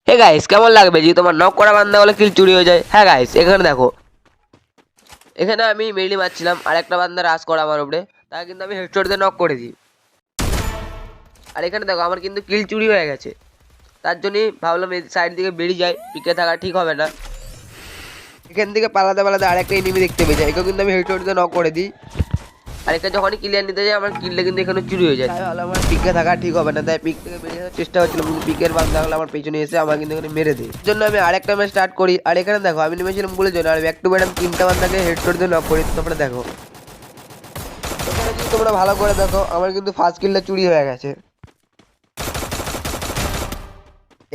Hey guys, কেমন লাগবে যদি তোমার নক করা বান্দা বলে কিল চুরি হয়ে যায়? হ্যাঁ গাইস, এখানে দেখো, এখানে আমি মেইলি মারছিলাম আর একটা বান্দা রাজ করা আমার উপরে, তাকে কিন্তু আমি হেডশট দিয়ে নক করে দিই। আর এখানে দেখো আমার কিন্তু কিল চুরি হয়ে গেছে। তার জন্যই ভাবলাম এই সাইড দিকে বেরিয়ে যায়, পিকে থাকা ঠিক হবে না। এখান থেকে পালাতে পালাতে আরেকটা এনিমি দেখতে পেয়ে যায়, একেও কিন্তু আমি হেডশট দিয়ে নক করে দিই। আর এখানে যখনই ক্লিয়ার নিতে যাই আমার কিলটা কিন্তু এখানে চুরি হয়ে যায়। তাই ভাবলাম আমার পিকে থাকা ঠিক হবে না, তাই পিক থেকে বেরিয়ে যাওয়ার চেষ্টা হচ্ছিল, কিন্তু পিকের বান্দা হলে আমার পেছনে এসে আমার কিন্তু এখানে মেরে দেয়। এর জন্য আমি আরেকটা ম্যাচ স্টার্ট করি। আর এখানে দেখো আমি নেমেছিলাম বলে জন্য আর ব্যাক টু ব্যাক আমি তিনটা বান্দাকে হেডশট দিয়ে নক করি। তোমরা দেখো, এখানে যদি তোমরা ভালো করে দেখো আমার কিন্তু ফার্স্ট কিলটা চুরি হয়ে গেছে।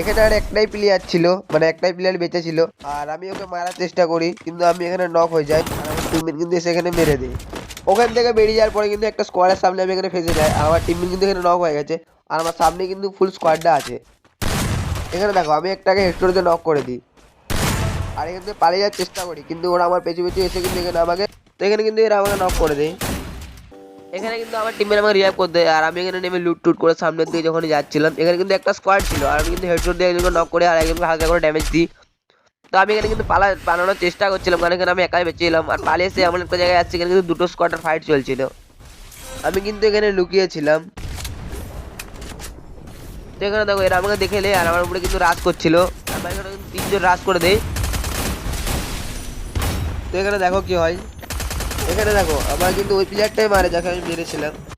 এখানে আর একটাই প্লেয়ার ছিল, মানে একটাই প্লেয়ার বেঁচে ছিল, আর আমি ওকে মারার চেষ্টা করি কিন্তু আমি এখানে নক হয়ে যাই। আর আমার টিমমেট কিন্তু এসে এখানে মেরে দেয়। ওখান থেকে বেরিয়ে যাওয়ার পরে কিন্তু একটা স্কোয়াডের সামনে আমি এখানে ফেসে যাই, আর আমার টিমমেট কিন্তু এখানে নক হয়ে গেছে। আর আমার সামনে কিন্তু ফুল স্কোয়াডটা আছে। এখানে দেখো আমি একটাকে হেডশট দিয়ে নক করে দিই, আর এখান থেকে পালিয়ে যাওয়ার চেষ্টা করি, কিন্তু ওরা আমার পেছু পেছু এসে কিন্তু এখানে আমাকে, তো এখানে কিন্তু এরা আমাকে নক করে দেয়। এখানে কিন্তু আমার টিমের আমাকে রিভাইভ করতে দেয়, আর আমি এখানে নেমে লুট টুট করে সামনের দিকে যখন যাচ্ছিলাম, এখানে কিন্তু একটা স্কোয়াড ছিল, আর আমি কিন্তু হেডশট দিয়ে একজনকে নক করে আর একজনকে হালকা করে ড্যামেজ দিই। তো আমি এখানে কিন্তু পালানোর চেষ্টা করছিলাম, কারণ এখানে আমি একাই বেঁচেছিলাম। আর পালিয়ে এসে এমন একটা জায়গায় যাচ্ছি, এখানে কিন্তু দুটো স্কোয়াডের ফাইট চলছিল। আমি কিন্তু এখানে লুকিয়েছিলাম। তো এখানে দেখো এরা আমাকে দেখে এলে আর আমার উপরে কিন্তু রাজ করছিল, আমার এখানে কিন্তু তিনজন রাজ করে দেয়। তো এখানে দেখো কি হয়, এখানে দেখো আমার কিন্তু ওই প্লেয়ারটাই মারে যাকে আমি মেরেছিলাম।